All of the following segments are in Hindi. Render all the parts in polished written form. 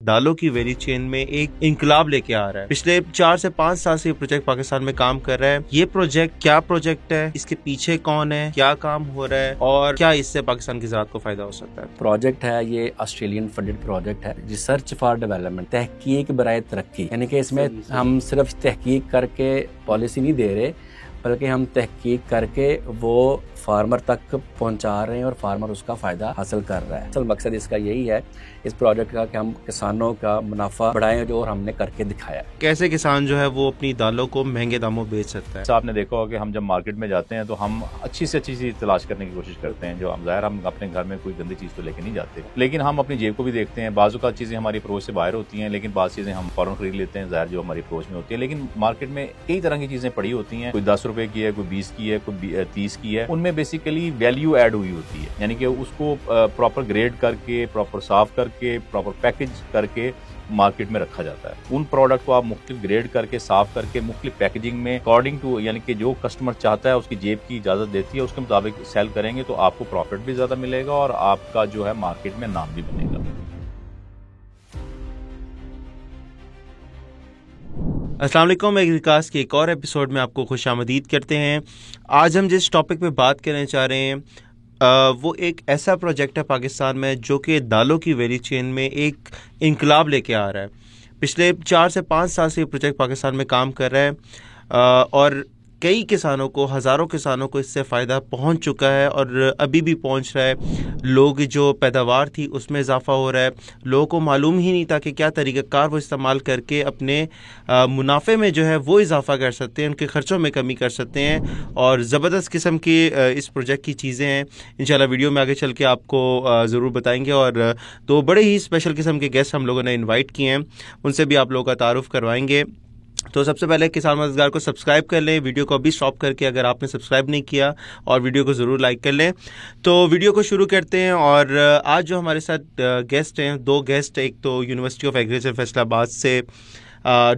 दालों की वैल्यू चेन में एक इंकलाब लेके आ रहा है। पिछले 4 से 5 साल से ये प्रोजेक्ट पाकिस्तान में काम कर रहा है। ये प्रोजेक्ट क्या प्रोजेक्ट है, इसके पीछे कौन है, क्या काम हो रहा है और क्या इससे पाकिस्तान की ज़राअत को फायदा हो सकता है? प्रोजेक्ट है ये ऑस्ट्रेलियन फंडेड प्रोजेक्ट है, रिसर्च फॉर डेवलपमेंट, तहकीक बराए तरक्की। यानी कि इसमें हम सिर्फ तहकीक करके पॉलिसी नहीं दे रहे, बल्कि हम तहकीक करके वो फार्मर तक पहुंचा रहे हैं और फार्मर उसका फ़ायदा हासिल कर रहा है। असल मकसद इसका यही है इस प्रोजेक्ट का कि हम किसानों का मुनाफा बढ़ाएं, जो और हमने करके दिखाया। कैसे किसान जो है वो अपनी दालों को महंगे दामों बेच सकता है? आपने देखा होगा कि हम जब मार्केट में जाते हैं तो हम अच्छी से अच्छी चीज़ तलाश करने की कोशिश करते हैं। जो हम ज़ाहिर हम अपने घर में कोई गंदी चीज़ तो लेके नहीं जाते, लेकिन हम अपनी जेब को भी देखते हैं। बाजू का चीज़ें हमारी अप्रोच से बाहर होती हैं, लेकिन बाज़ चीज़ें हम फौरन खरीद लेते हैं, ज़ाहिर जो हमारी अप्रोच में होती है। लेकिन मार्केट में कई तरह की चीज़ें पड़ी होती हैं, कोई 10 रुपए की है, कोई 20 की है, कोई 30 की है। उनमें बेसिकली वैल्यू ऐड हुई होती है, यानी कि उसको प्रॉपर ग्रेड करके, प्रॉपर साफ करके, प्रॉपर पैकेज करके मार्केट में रखा जाता है। उन प्रोडक्ट को आप मुख्तलिफ ग्रेड करके, साफ करके, मुख्तलिफ पैकेजिंग में अकॉर्डिंग टू, यानी कि जो कस्टमर चाहता है, उसकी जेब की इजाजत देती है, उसके मुताबिक सेल करेंगे तो आपको प्रॉफिट भी ज्यादा मिलेगा और आपका जो है मार्केट में नाम भी बनेगा। अस्सलाम वालेकुम, एग्रीकास्ट के एक और एपिसोड में आपको खुशामदीद करते हैं। आज हम जिस टॉपिक पे बात करने चाह रहे हैं वो एक ऐसा प्रोजेक्ट है पाकिस्तान में जो कि दालों की वैल्यू चेन में एक इंकलाब लेके आ रहा है। पिछले 4 से 5 साल से ये प्रोजेक्ट पाकिस्तान में काम कर रहा है और कई किसानों को, हज़ारों किसानों को इससे फ़ायदा पहुंच चुका है और अभी भी पहुंच रहा है। लोग जो पैदावार थी उसमें इजाफा हो रहा है। लोगों को मालूम ही नहीं था कि क्या तरीक़ाकार वो इस्तेमाल करके अपने मुनाफे में जो है वो इजाफा कर सकते हैं, उनके ख़र्चों में कमी कर सकते हैं। और ज़बरदस्त किस्म की इस प्रोजेक्ट की चीज़ें हैं। इंशाल्लाह वीडियो में आगे चल के आपको ज़रूर बताएंगे। और तो बड़े ही स्पेशल किस्म के गेस्ट हम लोगों ने इन्वाइट किए हैं, उनसे भी आप लोगों का तारुफ करवाएंगे। तो सबसे पहले किसान मददगार को सब्सक्राइब कर लें, वीडियो को अभी स्टॉप करके अगर आपने सब्सक्राइब नहीं किया, और वीडियो को ज़रूर लाइक कर लें। तो वीडियो को शुरू करते हैं। और आज जो हमारे साथ गेस्ट हैं, 2 गेस्ट, एक तो यूनिवर्सिटी ऑफ एग्रीकल्चर फैसलाबाद से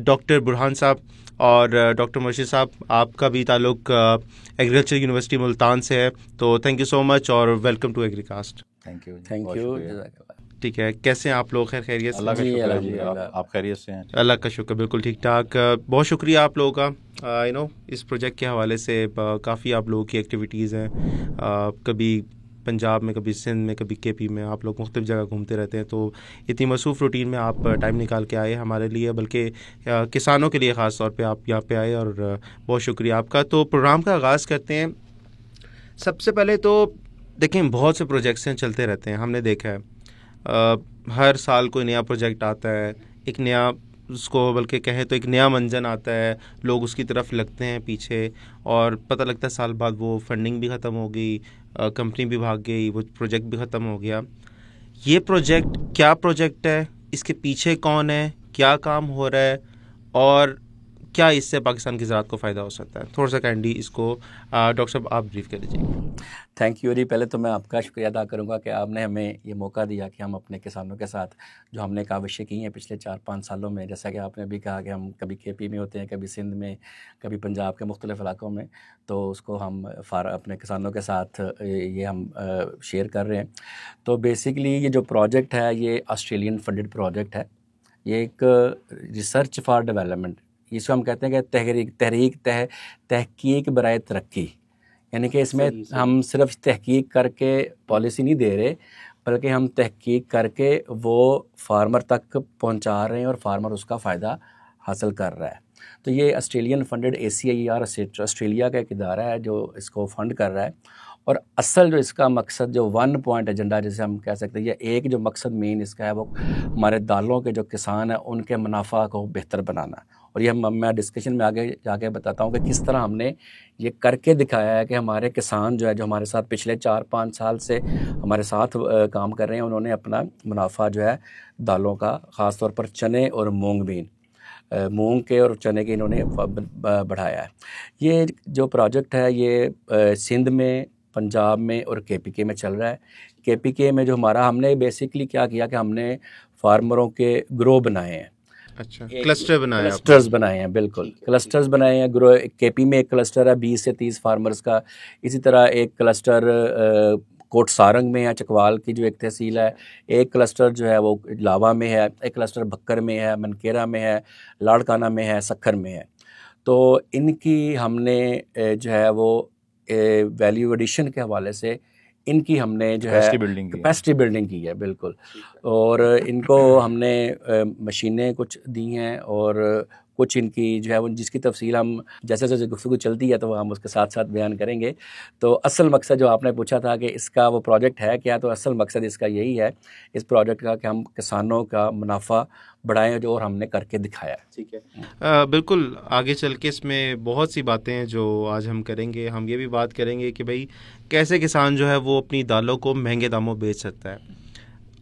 डॉक्टर बुरहान साहब और डॉक्टर मुर्शिद साहब। आपका भी ताल्लुक एग्रीकल्चर यूनिवर्सिटी मुल्तान से है, तो थैंक यू सो मच और welcome to Agricast. Thank you. ठीक है, कैसे हैं आप लोग? खैरियत से? अल्लाह का शुक्र है जी, आप खैरियत से हैं? अल्लाह का शुक्र, बिल्कुल ठीक ठाक। बहुत शुक्रिया आप लोगों का। इस प्रोजेक्ट के हवाले से काफ़ी आप लोगों की एक्टिविटीज़ हैं। कभी पंजाब में, कभी सिंध में, कभी केपी में, आप लोग मुख्तलिफ जगह घूमते रहते हैं। तो इतनी मसरूफ़ रूटीन में आप टाइम निकाल के आए हमारे लिए, बल्कि किसानों के लिए ख़ास तौर पे आप यहाँ पे आए, और बहुत शुक्रिया आपका। तो प्रोग्राम का आगाज़ करते हैं। सबसे पहले तो देखें, बहुत से प्रोजेक्ट्स हैं, चलते रहते हैं। हमने देखा है हर साल कोई नया प्रोजेक्ट आता है, एक नया, उसको बल्कि कहें तो एक नया मंजन आता है, लोग उसकी तरफ लगते हैं पीछे, और पता लगता है साल बाद वो फंडिंग भी ख़त्म हो गई, कंपनी भी भाग गई, वो प्रोजेक्ट भी ख़त्म हो गया। ये प्रोजेक्ट क्या प्रोजेक्ट है, इसके पीछे कौन है, क्या काम हो रहा है और क्या इससे पाकिस्तान की ज़राअत को फ़ायदा हो सकता है? थोड़ा सा काइंडली इसको डॉक्टर साहब आप ब्रीफ कर दीजिए। थैंक यू जी। पहले तो मैं आपका शुक्रिया अदा करूंगा कि आपने हमें ये मौका दिया कि हम अपने किसानों के साथ जो हमने काविशें की हैं पिछले 4-5 सालों में, जैसा कि आपने अभी कहा कि हम कभी केपी में होते हैं, कभी सिंध में, कभी पंजाब के मुख्तलिफ इलाकों में, तो उसको हम अपने किसानों के साथ ये हम शेयर कर रहे हैं। तो बेसिकली ये जो प्रोजेक्ट है ये ऑस्ट्रेलियन फंडेड प्रोजेक्ट है। ये एक रिसर्च फॉर डेवलपमेंट, इसको हम कहते हैं कि तहकीक बराए तरक्की। यानी कि इसमें हम सिर्फ तहकीक करके पॉलिसी नहीं दे रहे, बल्कि हम तहकीक करके वो फार्मर तक पहुंचा रहे हैं और फार्मर उसका फ़ायदा हासिल कर रहा है। तो ये ऑस्ट्रेलियन फंडेड ACIAR ऑस्ट्रेलिया का एक इदारा है जो इसको फंड कर रहा है। और असल जो इसका मकसद, जो 1 पॉइंट एजेंडा जिसे हम कह सकते हैं, या एक जो मकसद मेन इसका है, वो हमारे दालों के जो किसान हैं उनके मुनाफा को बेहतर बनाना। और ये मैं डिस्कशन में आगे जाके बताता हूँ कि किस तरह हमने ये करके दिखाया है कि हमारे किसान जो है, जो हमारे साथ पिछले 4-5 साल से हमारे साथ काम कर रहे हैं, उन्होंने अपना मुनाफा जो है दालों का, ख़ास तौर पर चने और मूंग के और चने के, इन्होंने बढ़ाया है। ये जो प्रोजेक्ट है ये सिंध में, पंजाब में और KPK में चल रहा है। KPK में जो हमने बेसिकली क्या किया कि हमने फार्मरों के ग्रो बनाए हैं। अच्छा, क्लस्टर्स बनाए हैं, बिल्कुल क्लस्टर्स बनाए हैं। KP में एक क्लस्टर है 20 से 30 फार्मर्स का। इसी तरह एक क्लस्टर कोट सारंग में है, चकवाल की जो एक तहसील है, एक क्लस्टर जो है वो लावा में है, एक क्लस्टर बक्कर में है, मनकेरा में है, लाड़काना में है, सखर में है। तो इनकी हमने जो है वो वैल्यू एडिशन के हवाले से इनकी हमने जो है कैपेसिटी बिल्डिंग की है, बिल्कुल। और इनको हमने मशीनें कुछ दी हैं और कुछ इनकी जो है वो जिसकी तफसील हम जैसे जैसे गुफ्तगू चलती है तो हम उसके साथ साथ बयान करेंगे। तो असल मकसद जो आपने पूछा था कि इसका वो प्रोजेक्ट है क्या, तो असल मकसद इसका यही है इस प्रोजेक्ट का कि हम किसानों का मुनाफा बढ़ाएं, जो और हमने करके दिखाया है। ठीक है, बिल्कुल। आगे चल के इसमें बहुत सी बातें हैं जो आज हम करेंगे। हम ये भी बात करेंगे कि भाई कैसे किसान जो है वो अपनी दालों को महंगे दामों बेच सकता है।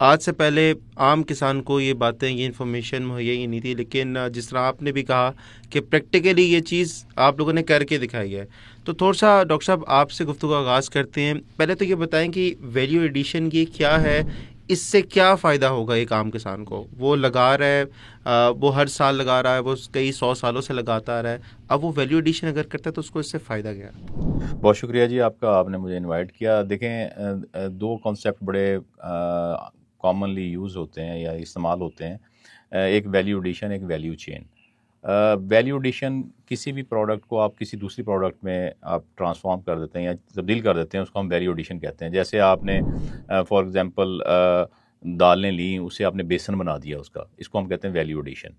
आज से पहले आम किसान को ये बातें, ये इन्फॉर्मेशन मुहैया ही नहीं थी, लेकिन जिस तरह आपने भी कहा कि प्रैक्टिकली ये चीज़ आप लोगों ने करके दिखाई है। तो थोड़ा सा डॉक्टर साहब आपसे गुफ्तगू का आगाज़ करते हैं। पहले तो ये बताएं कि वैल्यू एडिशन ये क्या है, इससे क्या फ़ायदा होगा एक आम किसान को। वो लगा रहा है, वो हर साल लगा रहा है, वो कई 100 सालों से लगाता आ रहा है, अब वो वैल्यू एडिशन अगर करता है तो उसको इससे फ़ायदा क्या है? बहुत शुक्रिया जी आपका, आपने मुझे इनवाइट किया। देखें, दो कॉन्सेप्ट बड़े कॉमनली यूज़ होते हैं या इस्तेमाल होते हैं, एक वैल्यू एडिशन, एक वैल्यू चेन। वैल्यू एडिशन किसी भी प्रोडक्ट को आप किसी दूसरी प्रोडक्ट में आप ट्रांसफॉर्म कर देते हैं या तब्दील कर देते हैं, उसको हम वैल्यू एडिशन कहते हैं। जैसे आपने फॉर एग्जांपल दालें ली, उसे आपने बेसन बना दिया उसका, इसको हम कहते हैं वैल्यू एडिशन।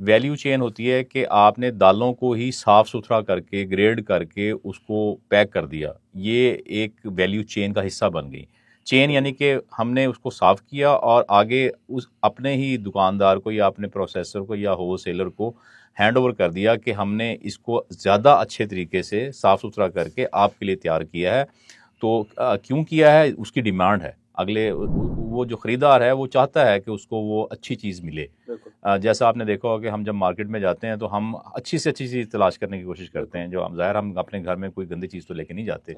वैल्यू चेन होती है कि आपने दालों को ही साफ़ सुथरा करके ग्रेड करके उसको पैक कर दिया, ये एक वैल्यू चेन का हिस्सा बन गई। चेन यानी कि हमने उसको साफ़ किया और आगे उस अपने ही दुकानदार को या अपने प्रोसेसर को या होलसेलर को हैंड ओवर कर दिया कि हमने इसको ज़्यादा अच्छे तरीके से साफ़ सुथरा करके आपके लिए तैयार किया है। तो क्यों किया है, उसकी डिमांड है। अगले वो जो ख़रीदार है वो चाहता है कि उसको वो अच्छी चीज़ मिले। जैसा आपने देखा होगा कि हम जब मार्केट में जाते हैं तो हम अच्छी से अच्छी चीज़ तलाश करने की कोशिश करते हैं। जो हम ज़ाहिर हम अपने घर में कोई गंदी चीज़ तो लेके नहीं जाते,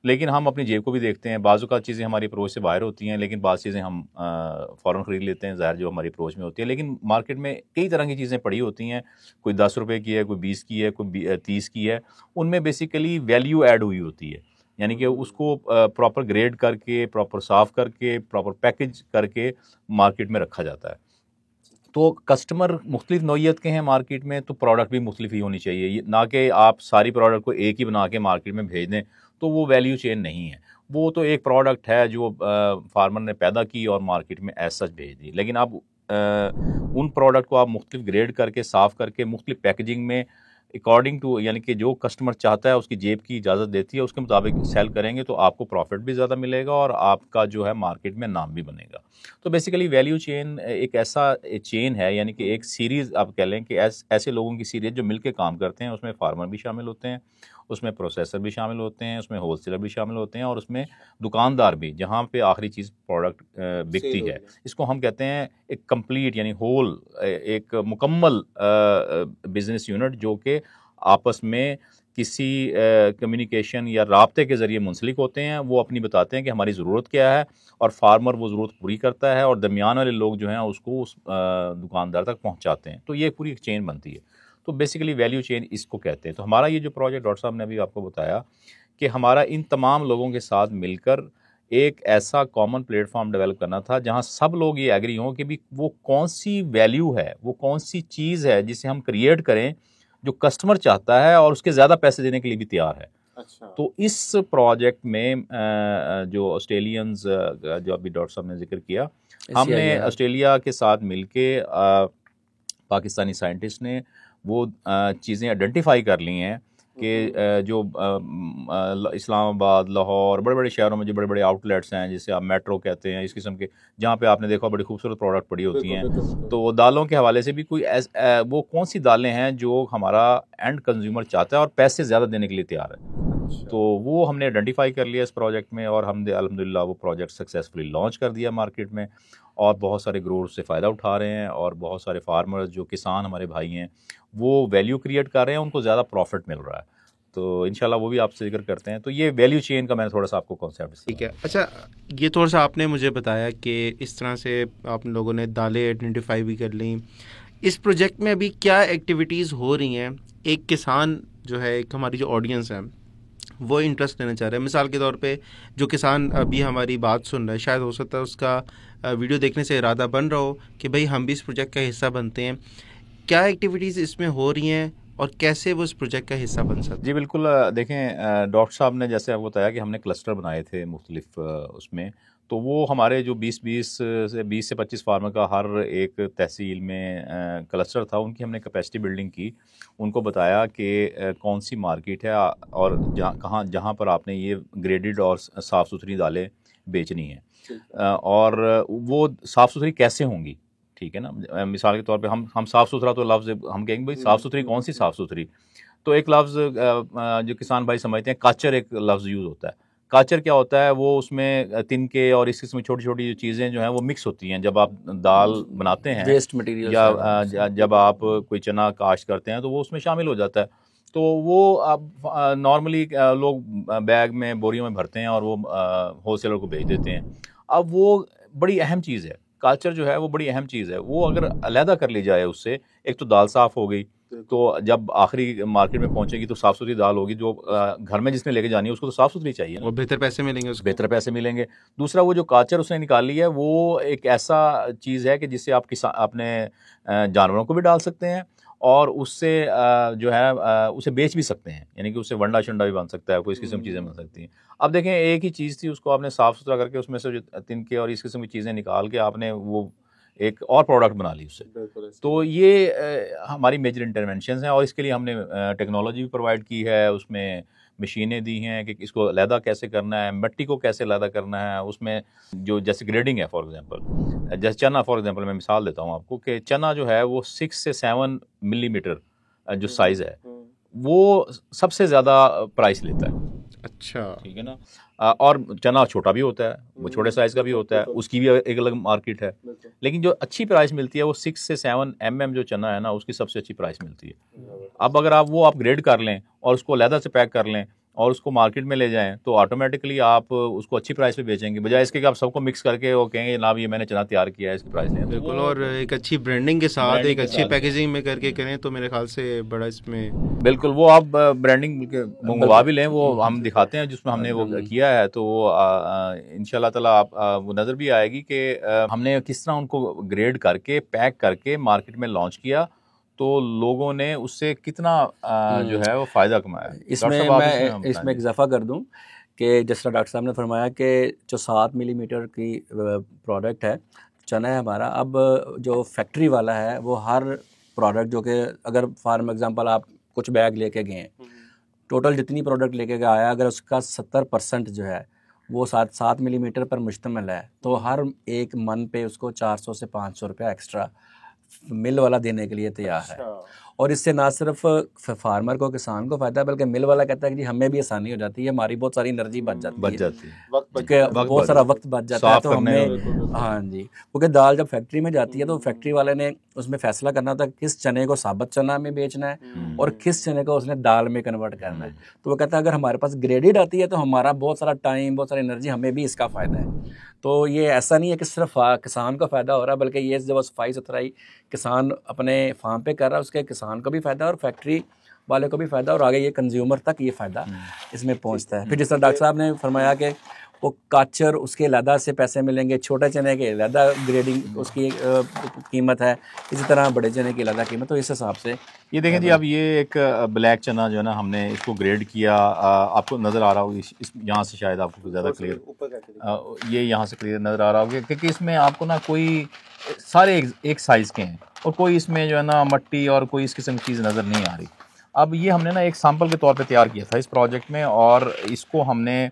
लेकिन हम अपनी जेब को भी देखते हैं। बाज़ औक़ात चीज़ें हमारी अप्रोच से बाहर होती हैं, लेकिन बाज़ चीज़ें हम फ़ौरन ख़रीद लेते हैं, ज़ाहिर जो हमारी अप्रोच में होती है। लेकिन मार्केट में कई तरह की चीज़ें पड़ी होती हैं, कोई 10 रुपये की है, कोई 20 की है, कोई 30 की है। उनमें बेसिकली वैल्यू ऐड हुई होती है, यानी कि उसको प्रॉपर ग्रेड करके, प्रॉपर साफ़ करके, प्रॉपर पैकेज करके मार्केट में रखा जाता है। तो कस्टमर मुख्तलिफ नौइयत के हैं मार्केट में, तो प्रोडक्ट भी मुख्तलिफ ही होनी चाहिए, ना कि आप सारी प्रोडक्ट को एक ही बना के मार्केट में भेज दें, तो वो वैल्यू चेन नहीं है। वो तो एक प्रोडक्ट है जो फार्मर ने पैदा की और मार्केट में एज सच भेज दी। लेकिन आप उन प्रोडक्ट को आप मुख्तलिफ ग्रेड करके, साफ़ करके, मुख्तलिफ पैकेजिंग में अकॉर्डिंग टू, यानी कि जो कस्टमर चाहता है, उसकी जेब की इजाज़त देती है, उसके मुताबिक सेल करेंगे तो आपको प्रॉफिट भी ज़्यादा मिलेगा और आपका जो है मार्केट में नाम भी बनेगा। तो बेसिकली वैल्यू चेन एक ऐसा चेन है, यानी कि एक सीरीज़ आप कह लें कि ऐसे लोगों की सीरीज़ जो मिलकर काम करते हैं। उसमें फार्मर भी शामिल होते हैं, उसमें प्रोसेसर भी शामिल होते हैं, उसमें होलसेलर भी शामिल होते हैं और उसमें दुकानदार भी, जहाँ पे आखिरी चीज़ प्रोडक्ट बिकती है। इसको हम कहते हैं एक कंप्लीट यानी होल, एक मुकम्मल बिजनेस यूनिट जो कि आपस में किसी कम्युनिकेशन या राब्ते के ज़रिए मुंसलिक होते हैं। वो अपनी बताते हैं कि हमारी ज़रूरत क्या है और फार्मर वो ज़रूरत पूरी करता है और दरमियान वाले लोग जो हैं उसको उस दुकानदार तक पहुंचाते हैं। तो ये पूरी एक चेन बनती है। तो बेसिकली वैल्यू चेन इसको कहते हैं। तो हमारा ये जो प्रोजेक्ट डॉक्टर साहब ने अभी आपको बताया कि हमारा इन तमाम लोगों के साथ मिलकर एक ऐसा कॉमन प्लेटफॉर्म डेवलप करना था जहां सब लोग ये एग्री हों कि भी वो कौन सी वैल्यू है, वो कौन सी चीज़ है जिसे हम क्रिएट करें जो कस्टमर चाहता है और उसके ज़्यादा पैसे देने के लिए भी तैयार है। अच्छा। तो इस प्रोजेक्ट में जो ऑस्ट्रेलियंस जो अभी डॉक्टर साहब ने जिक्र किया, हमने ऑस्ट्रेलिया के साथ मिलके पाकिस्तानी साइंटिस्ट ने वो चीज़ें आइडेंटिफाई कर ली हैं कि जो इस्लामाबाद, लाहौर, बड़े बड़े शहरों में जो बड़े बड़े आउटलेट्स हैं, जिसे आप मेट्रो कहते हैं, इस किस्म के, जहाँ पे आपने देखा बड़ी खूबसूरत प्रोडक्ट पड़ी होती हैं। तो दालों के हवाले से भी कोई वो कौन सी दालें हैं जो हमारा एंड कंज्यूमर चाहता है और पैसे ज़्यादा देने के लिए तैयार है। तो वो हमने आइडेंटिफाई कर लिया इस प्रोजेक्ट में और हमने अल्हम्दुलिल्लाह वो प्रोजेक्ट सक्सेसफुली लॉन्च कर दिया मार्केट में और बहुत सारे ग्रोअर से फ़ायदा उठा रहे हैं और बहुत सारे फार्मर्स जो किसान हमारे भाई हैं वो वैल्यू क्रिएट कर रहे हैं, उनको ज़्यादा प्रॉफिट मिल रहा है। तो इंशाल्लाह वो भी आपसे जिक्र करते हैं। तो ये वैल्यू चेन का मैंने थोड़ा सा आपको कॉन्सेप्ट। ठीक है, अच्छा, ये थोड़ा सा आपने मुझे बताया कि इस तरह से आप लोगों ने दालें आइडेंटिफाई भी कर ली। इस प्रोजेक्ट में अभी क्या एक्टिविटीज़ हो रही हैं? एक किसान जो है, एक हमारी जो ऑडियंस है, वो इंटरेस्ट लेना चाह रहे हैं। मिसाल के तौर पे जो किसान अभी हमारी बात सुन रहा है, शायद हो सकता है उसका वीडियो देखने से इरादा बन रहा हो कि भाई हम भी इस प्रोजेक्ट का हिस्सा बनते हैं। क्या एक्टिविटीज़ इसमें हो रही हैं और कैसे वो इस प्रोजेक्ट का हिस्सा बन सकते हैं? जी बिल्कुल, देखें डॉक्टर साहब ने जैसे आपको बताया कि हमने क्लस्टर बनाए थे मुख्तलिफ उसमें, तो वो हमारे जो 20 से 25 फार्मर का हर एक तहसील में क्लस्टर था, उनकी हमने कैपेसिटी बिल्डिंग की। उनको बताया कि कौन सी मार्केट है और जहाँ पर आपने ये ग्रेडेड और साफ़ सुथरी दालें बेचनी है, और वो साफ़ सुथरी कैसे होंगी, ठीक है ना। मिसाल के तौर पे हम साफ़ सुथरा तो लफ्ज़ हम कहेंगे भाई साफ़ सुथरी कौन सी साफ़ सुथरी, तो एक लफ्ज़ जो किसान भाई समझते हैं काचर, एक लफ्ज़ यूज़ होता है। काचर क्या होता है, वो उसमें तिनके और इस किस्म की छोटी छोटी जो चीज़ें जो हैं वो मिक्स होती हैं जब आप दाल बनाते हैं, वेस्ट मटेरियल, या जब आप कोई चना काश्त करते हैं तो वो उसमें शामिल हो जाता है। तो वो अब नॉर्मली लोग बैग में बोरियों में भरते हैं और वो होलसेलर को भेज देते हैं। अब वो बड़ी अहम चीज़ है, कल्चर जो है वो बड़ी अहम चीज़ है। वो अगर अलहदा कर ली जाए उससे, एक तो दाल साफ़ हो गई, तो जब आखिरी मार्केट में पहुंचेगी तो साफ़ सुथरी दाल होगी, जो घर में जिसने लेके जानी है उसको तो साफ़ सुथरी चाहिए ना, और बेहतर पैसे मिलेंगे उसको। बेहतर पैसे मिलेंगे। दूसरा, वो जो काचर उसने निकाली है वो एक ऐसा चीज़ है कि जिससे आप अपने जानवरों को भी डाल सकते हैं और उससे जो है उसे बेच भी सकते हैं, यानी कि उससे वंडा शंडा भी बन सकता है, कोई इस किस्म की चीज़ें बन सकती हैं। अब देखें, एक ही चीज़ थी, उसको आपने साफ़ सुथरा करके उसमें से जो तिनके और इस किस्म की चीज़ें निकाल के आपने वो एक और प्रोडक्ट बना ली उससे। तो ये हमारी मेजर इंटरवेंशंस हैं और इसके लिए हमने टेक्नोलॉजी भी प्रोवाइड की है, उसमें मशीनें दी हैं कि इसको अलहदा कैसे करना है, मिट्टी को कैसे अलहदा करना है, उसमें जो जैसे ग्रेडिंग है, फॉर एग्जांपल जैसे चना, फॉर एग्जांपल मैं मिसाल देता हूँ आपको कि चना जो है वो 6 से 7 मिलीमीटर जो साइज़ है वो सबसे ज़्यादा प्राइस लेता है। अच्छा, ठीक है ना। और चना छोटा भी होता है, वो छोटे साइज़ का भी होता है, उसकी भी एक अलग मार्केट है। लेकिन जो अच्छी प्राइस मिलती है वो 6 से 7 mm जो चना है ना, उसकी सबसे अच्छी प्राइस मिलती है। अब अगर आप वो अपग्रेड कर लें और उसको अलहदा से पैक कर लें और उसको मार्केट में ले जाएं तो ऑटोमेटिकली आप उसको अच्छी प्राइस पे बेचेंगे, बजाय इसके कि आप सबको मिक्स करके वो कहेंगे जनाब ये मैंने चना तैयार किया है, इसकी प्राइस नहीं है। बिल्कुल, और एक अच्छी ब्रांडिंग के साथ, एक अच्छी पैकेजिंग में करके करें तो मेरे ख्याल से बड़ा इसमें बिल्कुल, वो आप ब्रांडिंग मंगवा भी लें, वो हम दिखाते हैं जिसमें हमने वो किया है, तो वो इंशाल्लाह ताला आप वो नज़र भी आएगी कि हमने किस तरह उनको ग्रेड करके पैक करके मार्केट में लॉन्च किया, तो लोगों ने उससे कितना जो है वो फ़ायदा कमाया। इसमें मैं इसमें इजाफा कर दूं कि जिस तरह डॉक्टर साहब ने फरमाया कि जो 7 मिलीमीटर की प्रोडक्ट है चना है हमारा, अब जो फैक्ट्री वाला है वो हर प्रोडक्ट जो कि अगर फॉर एग्जांपल आप कुछ बैग लेके गए, टोटल जितनी प्रोडक्ट लेके गए आया, अगर उसका 70% जो है वो 7 मिलीमीटर पर मुश्तमिल है, तो हर एक मन पे उसको 400 से 500 रुपया एक्स्ट्रा मिल वाला देने के लिए तैयार है। और इससे ना सिर्फ फार्मर को, किसान को फ़ायदा है, बल्कि मिल वाला कहता है कि जी हमें भी आसानी हो जाती है, हमारी बहुत सारी एनर्जी बच जाती है, बहुत सारा वक्त बच जाता है। तो हमें, हाँ जी, क्योंकि दाल जब फैक्ट्री में जाती है तो फैक्ट्री वाले ने उसमें फैसला करना होता है किस चने को साबुत चना में बेचना है और किस चने को उसने दाल में कन्वर्ट करना है। तो वो कहता है अगर हमारे पास ग्रेडेड आती है तो हमारा बहुत सारा टाइम, बहुत सारी एनर्जी, हमें भी इसका फ़ायदा है। तो ये ऐसा नहीं है कि सिर्फ किसान को फ़ायदा हो रहा है, बल्कि ये जब सफाई सुथराई किसान अपने फार्म पे कर रहा है, उसके किसान को भी फ़ायदा और फैक्ट्री वाले को भी फ़ायदा, और आगे ये कंज्यूमर तक ये फ़ायदा इसमें पहुंचता है। फिर जिस तरह डॉक्टर साहब ने फरमाया कि वो काचर उसके अलहदा से पैसे मिलेंगे, छोटे चने के अलहदा ग्रेडिंग उसकी कीमत है, इसी तरह बड़े चने की अलहदा कीमत। तो इस हिसाब से ये देखें जी, अब ये एक ब्लैक चना जो है ना, हमने इसको ग्रेड किया, आपको नज़र आ रहा होगा इस यहाँ से, शायद आपको ज़्यादा क्लियर, ये यहाँ से क्लियर नज़र आ रहा होगा क्योंकि इसमें आपको ना कोई सारे एक साइज़ के हैं और कोई इसमें जो है ना मट्टी और कोई इस किस्म की चीज़ नज़र नहीं आ रही। अब ये हमने ना एक सैम्पल के तौर पे तैयार किया था इस प्रोजेक्ट में, और इसको हमने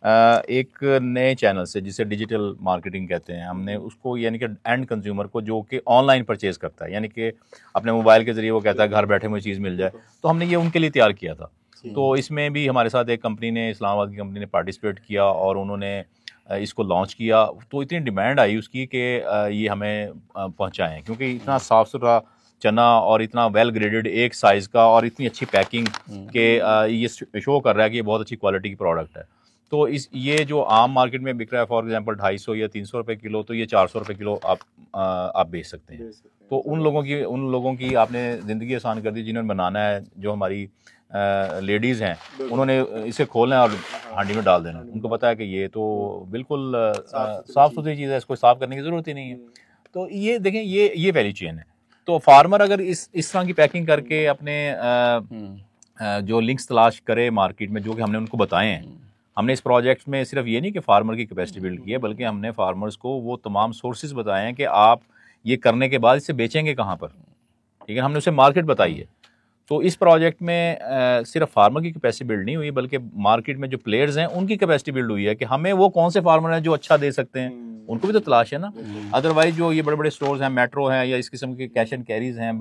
एक नए चैनल से, जिसे डिजिटल मार्केटिंग कहते हैं, हमने उसको, यानी कि एंड कंज्यूमर को जो कि ऑनलाइन परचेज़ करता है, यानी कि अपने मोबाइल के ज़रिए वो कहता है घर बैठे मुझे चीज़ मिल जाए, तो हमने ये उनके लिए तैयार किया था। तो इसमें भी हमारे साथ एक कंपनी ने, इस्लामाबाद की कंपनी ने पार्टिसिपेट किया और उन्होंने इसको लॉन्च किया। तो इतनी डिमांड आई उसकी कि ये हमें पहुँचाएँ, क्योंकि इतना साफ़ सुथरा चना और इतना वेल ग्रेडेड एक साइज़ का और इतनी अच्छी पैकिंग के ये शो कर रहा है कि ये बहुत अच्छी क्वालिटी की प्रोडक्ट है। तो इस ये जो आम मार्केट में बिक रहा है फॉर एग्जांपल 250 या 300 रुपए किलो, तो ये 400 रुपए किलो आप बेच सकते हैं। तो उन लोगों की आपने ज़िंदगी आसान कर दी जिन्होंने बनाना है। जो हमारी लेडीज़ हैं उन्होंने इसे खोलना है और हांडी में डाल देना। उनको पता है कि ये तो बिल्कुल साफ़ सुथरी चीज़ है, इसको साफ़ करने की ज़रूरत ही नहीं है। तो ये देखें, ये वैल्यू चेन है। तो फार्मर अगर इस तरह की पैकिंग करके अपने जो लिंक्स तलाश करे मार्केट में, जो कि हमने उनको बताए हैं। हमने इस प्रोजेक्ट में सिर्फ ये नहीं कि फार्मर की कैपेसिटी बिल्ड की है, बल्कि हमने फार्मर्स को वो तमाम सोर्सेज बताए हैं कि आप ये करने के बाद इसे बेचेंगे कहाँ पर, ठीक है। हमने उसे मार्केट बताई है। तो इस प्रोजेक्ट में सिर्फ फार्मर की कैपेसिटी बिल्ड नहीं हुई, बल्कि मार्केट में जो प्लेयर्स हैं उनकी कैपेसिटी बिल्ड हुई है कि हमें वो कौन से फार्मर हैं जो अच्छा दे सकते हैं, उनको भी तो तलाश है ना। अदरवाइज जो ये बड़े बड़े स्टोर्स हैं, मेट्रो हैं या इस किस्म के कैश एंड कैरीज हैं,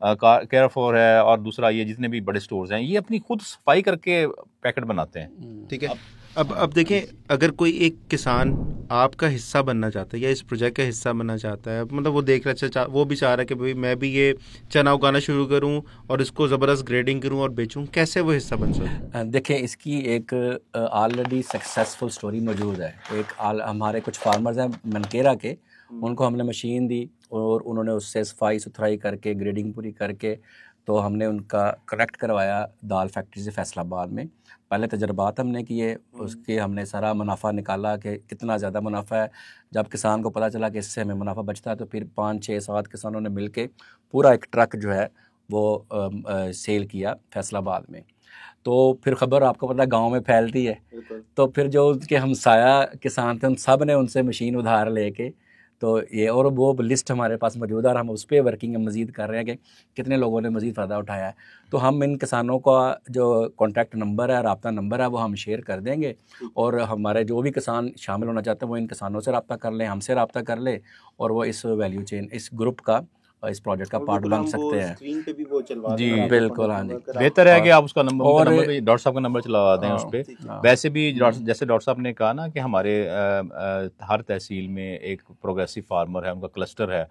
केयरफॉर है और दूसरा ये जितने भी बड़े स्टोर्स हैं, ये अपनी खुद सफाई करके पैकेट बनाते हैं, ठीक है। अब देखें, अगर कोई एक किसान आपका हिस्सा बनना चाहता है या इस प्रोजेक्ट का हिस्सा बनना चाहता है, मतलब वो देख रहा है, वो भी चाह रहा है कि भाई मैं भी ये चना उगाना शुरू करूं और इसको ज़बरदस्त ग्रेडिंग करूं और बेचूं, कैसे वो हिस्सा बन सकता है? देखिए, इसकी एक ऑलरेडी सक्सेसफुल स्टोरी मौजूद है। हमारे कुछ फार्मर्स हैं मनकेरा के, उनको हमने मशीन दी और उन्होंने उससे सफाई सुथराई करके ग्रेडिंग पूरी करके तो हमने उनका कलेक्ट करवाया दाल फैक्ट्री से फैसलाबाद में। पहले तजर्बात हमने किए, उसके हमने सारा मुनाफा निकाला कि कितना ज़्यादा मुनाफा है। जब किसान को पता चला कि इससे हमें मुनाफा बचता है तो फिर 5, 6, 7 किसानों ने मिल के पूरा एक ट्रक जो है वो सेल किया फैसलाबाद में। तो फिर ख़बर आपको पता है गाँव में फैलती है, तो फिर जो उसके हमसाया किसान थे उन सब ने उनसे मशीन उधार लेके तो ये, और वो लिस्ट हमारे पास मौजूद है और हम उस पर वर्किंग मज़ीद कर रहे हैं कि कितने लोगों ने मज़ीद फ़ायदा उठाया है। तो हम इन किसानों का जो कॉन्टैक्ट नंबर है, रब्ता नंबर है, वो हम शेयर कर देंगे और हमारे जो भी किसान शामिल होना चाहते हैं वो इन किसानों से रब्ता कर लें, हमसे रब्ता कर ले और वो इस वैल्यू चेन, इस ग्रुप का, इस प्रोजेक्ट का पार्ट बन सकते हैं। स्क्रीन पे भी वो चलवा जी बिल्कुल, हाँ जी। बेहतर है कि आप उसका नंबर और डॉक्टर साहब का नंबर चला दें उस पर। वैसे भी जैसे डॉक्टर साहब ने कहा ना कि हमारे हर तहसील में एक प्रोग्रेसिव फार्मर है, उनका क्लस्टर है,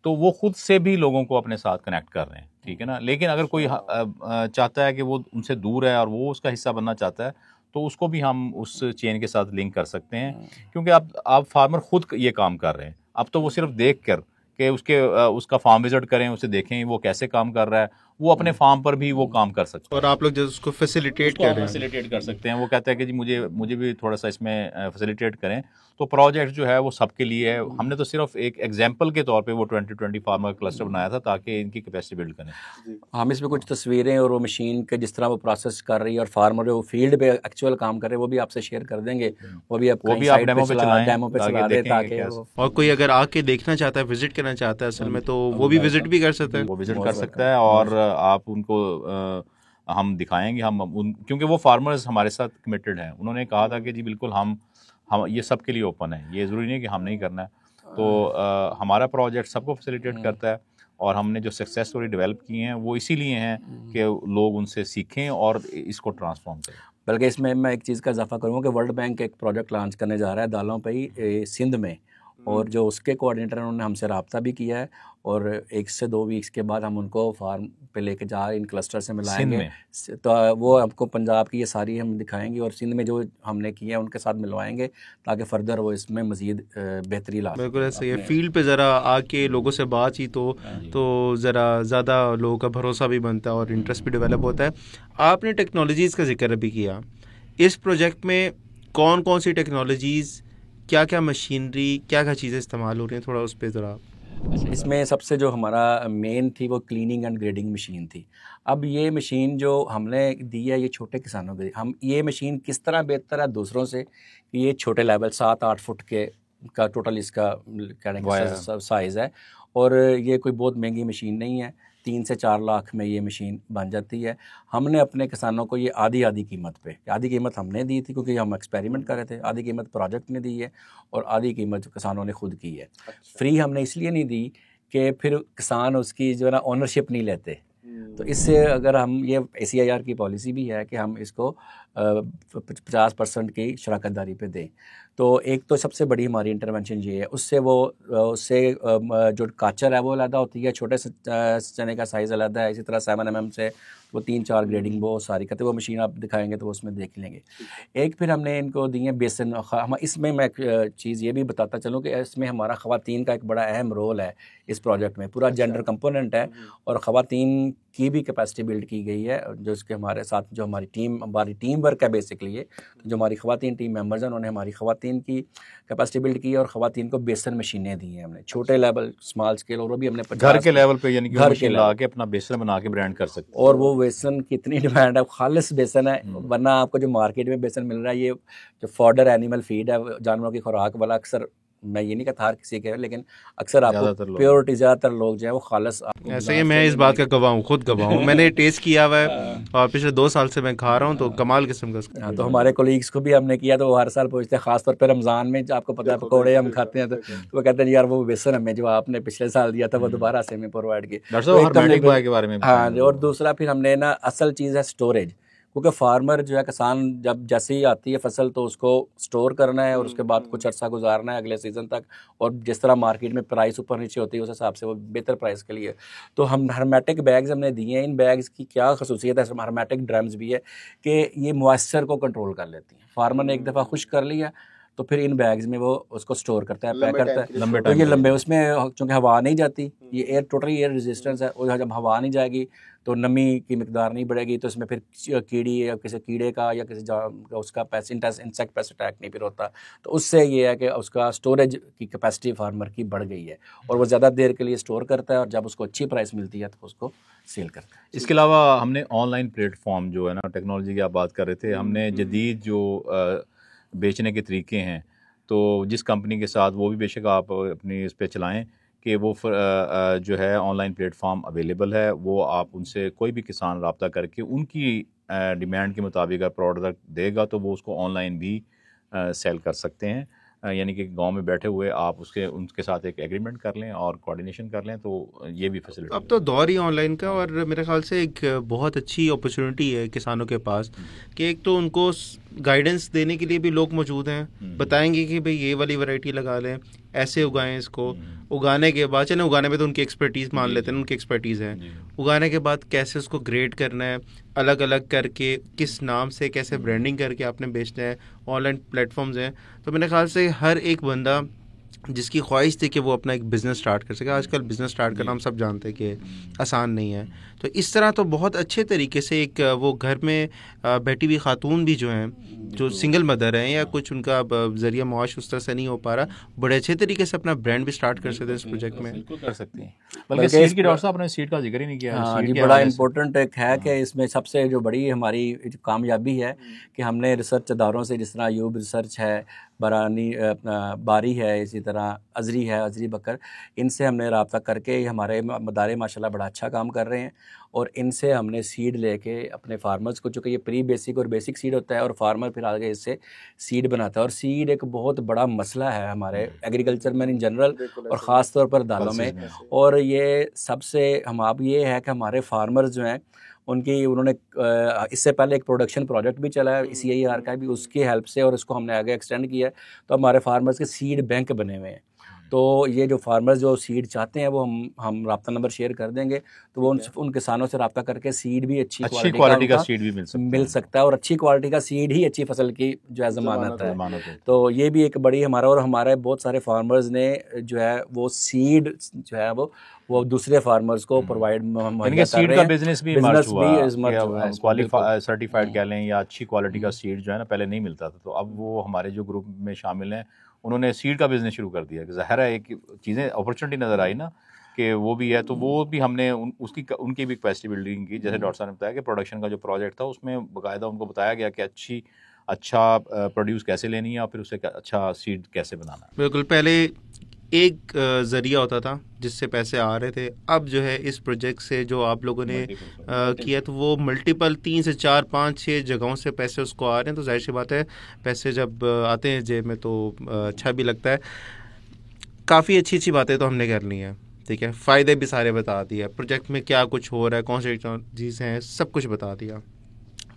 तो वो खुद से भी लोगों को अपने साथ कनेक्ट कर रहे हैं, ठीक है ना। लेकिन अगर कोई चाहता है कि वो उनसे दूर है और वो उसका हिस्सा बनना चाहता है तो उसको भी हम उस चेन के साथ लिंक कर सकते हैं, क्योंकि आप फार्मर खुद ये काम कर रहे हैं। अब तो वो सिर्फ देख कर कि उसका फार्म विजिट करें, उसे देखें वो कैसे काम कर रहा है, वो अपने फार्म पर भी वो काम कर सकते हैं। और आप लोग जो उसको फैसिलिटेट कर सकते हैं। वो कहते हैं कि जी मुझे भी थोड़ा सा इसमें फैसिलिटेट करें। तो प्रोजेक्ट जो है वो सबके लिए है। हमने तो सिर्फ एक एग्जांपल के तौर पे वो 2020 फार्मर क्लस्टर बनाया था ताकि इनकी कैपेसिटी बिल्ड करें। हम इसमें कुछ तस्वीरें और वो मशीन के जिस तरह वो प्रोसेस कर रही है और फार्मर जो फील्ड पे एक्चुअल काम कर रहे हैं वो भी आपसे शेयर कर देंगे। वो भी आप डेमो पे चला दें ताकि और कोई अगर आके देखना चाहता है, विजिट करना चाहता है असल में, तो वो भी विजिट भी कर सकता है। वो विजिट कर सकता है और आप उनको हम दिखाएंगे। क्योंकि वो फार्मर्स हमारे साथ कमिटेड हैं। उन्होंने कहा था कि जी बिल्कुल हम ये सबके लिए ओपन है, ये ज़रूरी नहीं कि हम नहीं करना है। तो हमारा प्रोजेक्ट सबको फैसिलिटेट करता है और हमने जो सक्सेस स्टोरी डेवलप की हैं वो इसीलिए हैं कि लोग उनसे सीखें और इसको ट्रांसफॉर्म करें। बल्कि इसमें मैं एक चीज़ का इजाफा करूँगा कि वर्ल्ड बैंक एक प्रोजेक्ट लॉन्च करने जा रहा है दालों पे ही सिंध में, और जो उसके कोऑर्डिनेटर हैं उन्होंने हमसे रब्ता भी किया है और 1 से 2 वीक्स के बाद हम उनको फार्म पे लेके जा इन क्लस्टर से मिलाएंगे। तो वो आपको पंजाब की ये सारी हम दिखाएंगे और सिंध में जो हमने किए हैं उनके साथ मिलवाएंगे ताकि फर्दर वो इसमें मज़ीद बेहतरी ला। बिल्कुल ऐसा ही है। फील्ड पे ज़रा आके लोगों से बातचीत हो तो ज़रा ज़्यादा लोगों का भरोसा भी बनता है और इंटरेस्ट भी डेवलप होता है। आपने टेक्नोलॉजीज़ का जिक्र भी किया। इस प्रोजेक्ट में कौन कौन सी टेक्नोलॉजीज़, क्या क्या मशीनरी, क्या क्या चीज़ें इस्तेमाल हो रही हैं, थोड़ा उस पर ज़रा। अच्छा, इसमें सबसे जो हमारा मेन थी वो क्लीनिंग एंड ग्रेडिंग मशीन थी। अब ये मशीन जो हमने दी है ये छोटे किसानों के, हम ये मशीन किस तरह बेहतर है दूसरों से कि ये छोटे लेवल 7-8 फुट के का टोटल इसका साइज़ है और ये कोई बहुत महंगी मशीन नहीं है। 3 से 4 लाख में ये मशीन बन जाती है। हमने अपने किसानों को ये आधी कीमत पे, आधी कीमत हमने दी थी क्योंकि हम एक्सपेरिमेंट कर रहे थे, आधी कीमत प्रोजेक्ट ने दी है और आधी कीमत किसानों ने खुद की है। फ्री हमने इसलिए नहीं दी कि फिर किसान उसकी जो है ना ओनरशिप नहीं लेते। तो इससे अगर हम ये ACIR की पॉलिसी भी है कि हम इसको 50% की शराकत दारी पे दें। तो एक तो सबसे बड़ी हमारी इंटरवेंशन ये है, उससे जो काचर है वो अलग होती है, छोटे चने का साइज़ अलग है, इसी तरह 7 mm से वो 3-4 ग्रेडिंग वो सारी करते, वो मशीन आप दिखाएंगे तो उसमें देख लेंगे। एक फिर हमने इनको दिए बेसन। हम इसमें मैं एक चीज़ ये भी बताता चलूँ कि इसमें हमारा ख़वातीन का एक बड़ा अहम रोल है इस प्रोजेक्ट में। पूरा जेंडर कंपोनेंट है और ख़वातीन की भी कैपेसिटी बिल्ड की गई है, जो इसके हमारे साथ जो हमारी टीम वर्क है बेसिकली ये, जो हमारी ख़वातीन टीम मेंबर्स हैं उन्होंने हमारी ख़वातीन की कैपेसिटी बिल्ड की है और ख़वातीन को बेसन मशीनें दी हैं हमने, छोटे लेवल स्मॉल स्केल, और वो भी हमने घर के लेवल पे, यानी कि घर मशीन ला के अपना बेसन बना के ब्रांड कर सकते हैं। और वो बेसन की इतनी डिमांड है, खालिस बेसन है, वरना आपको जो मार्केट में बेसन मिल रहा है ये जो फॉडर एनिमल फीड है, जानवरों की खुराक वाला, अक्सर मैं ये नहीं कहता हर किसी के, लेकिन अक्सर आपको प्योरिटी ज़्यादातर लोग जो है वो खालिस। ऐसे ही मैं इस बात का गवाह हूँ, खुद गवाह हूँ, मैंने टेस्ट किया हुआ है और पिछले 2 साल से मैं खा रहा हूँ, तो कमाल किस्म का। हाँ, तो हमारे कोलीग्स को भी हमने किया, तो वो हर साल पूछते हैं, खासतौर पर रमज़ान में आपको पता है पकौड़े हम खाते हैं, तो वो कहते हैं यार वो बेसन हमें जो आपने पिछले साल दिया था वो दोबारा से हमें प्रोवाइड किया। हाँ, और दूसरा फिर हमने ना असल चीज़ है स्टोरेज, क्योंकि फार्मर जो है, किसान जब जैसे ही आती है फसल तो उसको स्टोर करना है और उसके बाद कुछ अर्सा गुजारना है अगले सीज़न तक, और जिस तरह मार्केट में प्राइस ऊपर नीचे होती है उस हिसाब से वो बेहतर प्राइस के लिए। तो हम हर्मेटिक बैग्स हमने दिए हैं। इन बैग्स की क्या खसूसियत है, हर्मेटिक ड्रम्स भी है कि ये मॉइस्चर को कंट्रोल कर लेती हैं। फार्मर ने एक दफ़ा खुश कर लिया तो फिर इन बैग्स में वो उसको स्टोर करता है, पैक करता है, तो ये लंबे उसमें चूँकि हवा नहीं जाती, ये एयर टोटली एयर रेजिस्टेंस है, और जब हवा नहीं जाएगी तो नमी की मिकदार नहीं बढ़ेगी, तो इसमें फिर कीड़ी या किसी कीड़े का या किसी उसका इंसेक्ट पेस्ट अटैक नहीं फिर होता। तो उससे ये है कि उसका स्टोरेज की कैपेसिटी फार्मर की बढ़ गई है और वो ज़्यादा देर के लिए स्टोर करता है, और जब उसको अच्छी प्राइस मिलती है तो उसको सेल करता है। इसके अलावा हमने ऑनलाइन प्लेटफॉर्म जो है ना, टेक्नोलॉजी की आप बात कर रहे थे, हमने जदीद जो बेचने के तरीके हैं, तो जिस कंपनी के साथ वो भी बेशक आप अपनी इस पे चलाएं कि वो जो है ऑनलाइन प्लेटफॉर्म अवेलेबल है, वो आप उनसे कोई भी किसान रब्ता करके उनकी डिमांड के मुताबिक अगर प्रोडक्ट देगा तो वो उसको ऑनलाइन भी सेल कर सकते हैं। यानी कि गांव में बैठे हुए आप उनके साथ एक एग्रीमेंट कर लें और कोऑर्डिनेशन कर लें, तो ये भी फैसिलिटी। अब तो दौर ही ऑनलाइन का, और मेरे ख्याल से एक बहुत अच्छी अपॉर्चुनिटी है किसानों के पास कि एक तो उनको गाइडेंस देने के लिए भी लोग मौजूद हैं, बताएंगे कि भाई ये वाली वैरायटी लगा लें, ऐसे उगाएं इसको, उगाने के बाद चले उगाने में तो उनकी एक्सपर्टीज़ मान लेते हैं, उनकी एक्सपर्टीज़ है, उगाने के बाद कैसे उसको ग्रेड करना है, अलग अलग करके किस नाम से कैसे ब्रांडिंग करके आपने बेचना है, ऑनलाइन प्लेटफॉर्म्स हैं। तो मेरे ख्याल से हर एक बंदा जिसकी ख्वाहिश थी कि वो अपना एक बिज़नेस स्टार्ट कर सके, आजकल बिज़नेस स्टार्ट करना हम सब जानते हैं कि आसान नहीं है, तो इस तरह तो बहुत अच्छे तरीके से एक वो घर में बैठी हुई खातून भी जो हैं, जो सिंगल मदर हैं या कुछ उनका ज़रिया मुआश उस तरह से नहीं हो पा रहा, बड़े अच्छे तरीके से अपना ब्रांड भी स्टार्ट कर सकते हैं इस प्रोजेक्ट में। बिल्कुल कर सकते हैं। बल्कि सीड की डॉक्टर साहब आपने सीड का जिक्र ही नहीं किया। हाँ जी, बड़ा इंपॉर्टेंट एक है कि इसमें सबसे जो बड़ी हमारी कामयाबी है कि हमने रिसर्च इदारों से, जिस तरह अयूब रिसर्च है, बारी है, इसी तरह अजरी है, अजरी बकर, इनसे हमने रब्ता करके हमारे मदारे माशाल्लाह बड़ा अच्छा काम कर रहे हैं, और इनसे हमने सीड लेके अपने फार्मर्स को, चूँकि ये प्री बेसिक और बेसिक सीड होता है और फार्मर फिर आगे इससे सीड बनाता है, और सीड एक बहुत बड़ा मसला है हमारे एग्रीकल्चर में इन जनरल और ख़ास तौर पर दालों में। और ये सबसे आप ये है कि हमारे फार्मर्स जो हैं उन्होंने इससे पहले एक प्रोडक्शन प्रोजेक्ट भी चला है CIR का भी, उसकी हेल्प से, और उसको हमने आगे एक्सटेंड किया है, तो हमारे फार्मर्स के सीड बैंक बने हुए हैं। तो ये जो फार्मर्स जो सीड चाहते हैं वो हम राब्ता नंबर शेयर कर देंगे, तो वो उन किसानों से रब्ता करके सीड भी अच्छी क्वालिटी का सीड भी मिल सकता है, और अच्छी क्वालिटी का सीड ही अच्छी फसल की जो है ज़मानत है। तो ये भी एक बड़ी हमारा, और हमारे बहुत सारे फार्मर्स ने जो है वो सीड जो है वो दूसरे फार्मर्स को प्रोवाइड सीड का बिजनेस भी सर्टिफाइड कह लें या अच्छी क्वालिटी का सीड जो है ना, पहले नहीं मिलता था, तो अब वो हमारे जो ग्रुप में शामिल हैं उन्होंने सीड का बिजनेस शुरू कर दिया। ज़ाहिर है एक चीज़ें अपॉर्चुनिटी नज़र आई ना कि वो भी है, तो वो भी हमने उनकी भी कैपेसिटी बिल्डिंग की। जैसे डॉक्टर साहब ने बताया कि प्रोडक्शन का जो प्रोजेक्ट था उसमें बाकायदा उनको बताया गया कि अच्छा प्रोड्यूस कैसे लेनी है और फिर उसे अच्छा सीड कैसे बनाना है। बिल्कुल, पहले एक ज़रिया होता था जिससे पैसे आ रहे थे, अब जो है इस प्रोजेक्ट से जो आप लोगों ने किया, तो वो मल्टीपल 3 से 4 5 6 जगहों से पैसे उसको आ रहे हैं। तो जाहिर सी बात है पैसे जब आते हैं जेब में तो अच्छा भी लगता है। काफ़ी अच्छी बातें तो हमने कर ली हैं, ठीक है, फ़ायदे भी सारे बता दिए, प्रोजेक्ट में क्या कुछ हो रहा है, कौन सी चीज़ें हैं, सब कुछ बता दिया।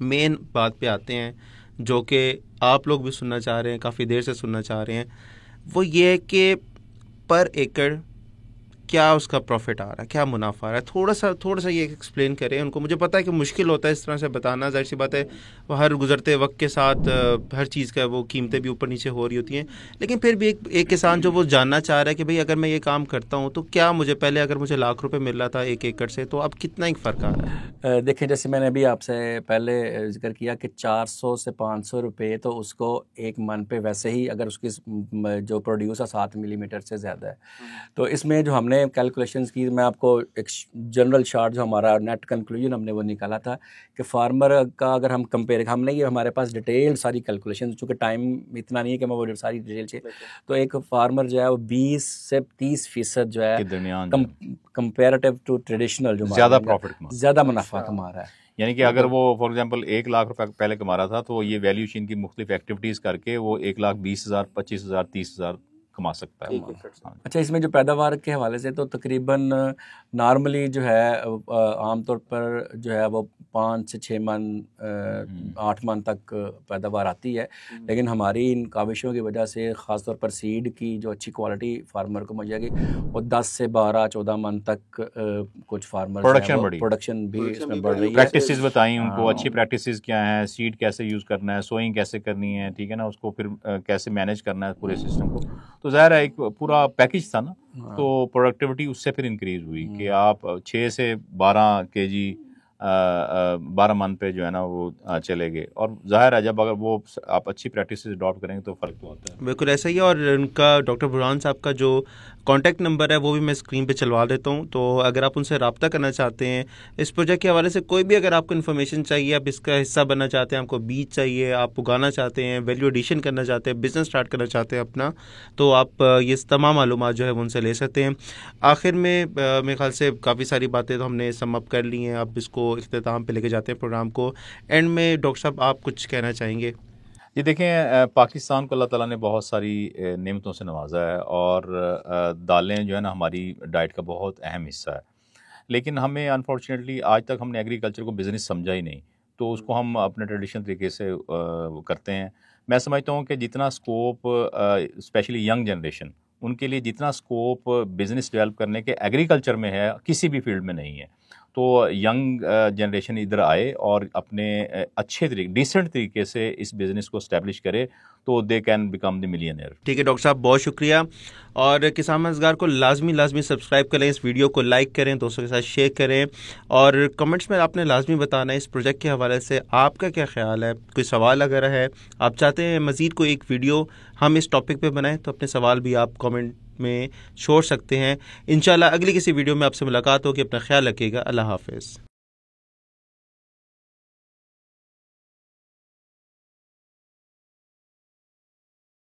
मेन बात पे आते हैं जो कि आप लोग भी सुनना चाह रहे हैं, काफ़ी देर से सुनना चाह रहे हैं, वो ये है कि पर एकड़ क्या उसका प्रॉफिट आ रहा है, क्या मुनाफा आ रहा है। थोड़ा सा ये एक्सप्लेन करें उनको। मुझे पता है कि मुश्किल होता है इस तरह से बताना, जाहिर सी बात है वो हर गुजरते वक्त के साथ हर चीज़ का वो कीमतें भी ऊपर नीचे हो रही होती हैं, लेकिन फिर भी एक किसान जो वो जानना चाह रहा है कि भाई अगर मैं ये काम करता हूँ तो क्या मुझे पहले अगर मुझे लाख रुपए मिल रहा था 1 एकड़ से, तो अब कितना ही फ़र्क आ रहा है। देखिए, जैसे मैंने अभी आपसे पहले जिक्र किया कि 400 से 500 रुपये तो उसको एक मन पे वैसे ही, अगर उसकी जो प्रोड्यूस है 7 मिलीमीटर से ज़्यादा है, तो इसमें जो हमने कैलकुलेशंस की, मैं आपको एक जनरल शार्ट जो हमारा नेट कंक्लूजन हमने वो निकाला था कि फार्मर का अगर हम कंपेयर, हमने ये हमारे पास डिटेल सारी कैलकुलेशन, चूँकि टाइम इतना नहीं है कि मैं वो सारी डिटेल चाहिए, तो एक फार्मर जो है वो 20 से 30% जो है कंपेरेटिव टू ट्रेडिशनल जो ज़्यादा प्रॉफिट, ज़्यादा मुनाफा कमा रहा है। यानी कि अगर वो फॉर एग्जांपल 1 लाख रुपए पहले कमा रहा था, तो ये वैल्यू चेन की मुख्तलिफ एक्टिविटीज़ करके वो 1,20,000, 25,000, 30,000 कमा सकता है। अच्छा, इसमें जो पैदावार के हवाले से तो तकरीबन नॉर्मली जो है आमतौर पर जो है वो 5 से 6 मन 8 मन तक पैदावार आती है, लेकिन हमारी इन काविशों की वजह से ख़ास तौर पर सीड की जो अच्छी क्वालिटी फार्मर को मुहैया की, वो 10 से 12-14 मन तक कुछ फार्मर प्रोडक्शन भी इसमें बढ़ रही है। प्रैक्टिसेस बताई उनको, अच्छी प्रैक्टिसेस क्या है, सीड कैसे यूज़ करना है, सोइंग कैसे करनी है, ठीक है ना, उसको फिर कैसे मैनेज करना है पूरे सिस्टम को, तो ज़ाहिर है एक पूरा पैकेज था ना, तो प्रोडक्टिविटी उससे फिर इंक्रीज़ हुई कि आप 6 से 12 केजी 12 मन पे जो है ना वो चले गए। और ज़ाहिर है जब अगर वो आप अच्छी प्रैक्टिस अडॉप्ट करेंगे तो फ़र्क तो आता है। बिल्कुल ऐसा ही है। और उनका डॉक्टर बुरहान साहब का जो कॉन्टैक्ट नंबर है वो भी मैं स्क्रीन पे चलवा देता हूँ, तो अगर आप उनसे रब्ता करना चाहते हैं इस प्रोजेक्ट के हवाले से, कोई भी अगर आपको इन्फॉर्मेशन चाहिए, आप इसका हिस्सा बनना चाहते हैं, आपको बीज चाहिए, आप उगाना चाहते हैं, वैल्यू एडिशन करना चाहते हैं, बिज़नेस स्टार्ट करना चाहते हैं अपना, तो आप ये तमाम मालूमात जो है वो उनसे ले सकते हैं। आखिर में मेरे ख्याल से काफ़ी सारी बातें तो हमने सम अप कर ली हैं, अब इसको इख्तिताम पे लेके जाते हैं प्रोग्राम को। एंड में डॉक्टर साहब आप कुछ कहना चाहेंगे? ये देखें, पाकिस्तान को अल्लाह ताला ने बहुत सारी नेमतों से नवाजा है, और दालें जो है ना हमारी डाइट का बहुत अहम हिस्सा है, लेकिन हमें अनफॉर्चुनेटली आज तक हमने एग्रीकल्चर को बिज़नेस समझा ही नहीं, तो उसको हम अपने ट्रेडिशनल तरीके से करते हैं। मैं समझता हूँ कि जितना स्कोप स्पेशली यंग जनरेशन, उनके लिए जितना स्कोप बिज़नेस डेवलप करने के एग्रीकल्चर में है, किसी भी फील्ड में नहीं है। तो यंग जनरेशन इधर आए और अपने अच्छे तरीके, डिसेंट तरीके से इस बिज़नेस को इस्टेब्लिश करे, तो they can become the millionaire. ठीक है डॉक्टर साहब, बहुत शुक्रिया। और किसान मज़गार को लाजमी सब्सक्राइब करें, इस वीडियो को लाइक करें, दोस्तों के साथ शेयर करें, और कमेंट्स में आपने लाजमी बताना है इस प्रोजेक्ट के हवाले से आपका क्या ख्याल है, कोई सवाल अगर है, आप चाहते हैं मज़ीद कोई एक वीडियो हम इस टॉपिक पे बनाएं, तो अपने सवाल भी आप कमेंट में छोड़ सकते हैं। इंशाल्लाह अगली किसी वीडियो में आपसे मुलाकात होगी। अपना ख्याल रखिएगा। अल्लाह हाफ़िज़।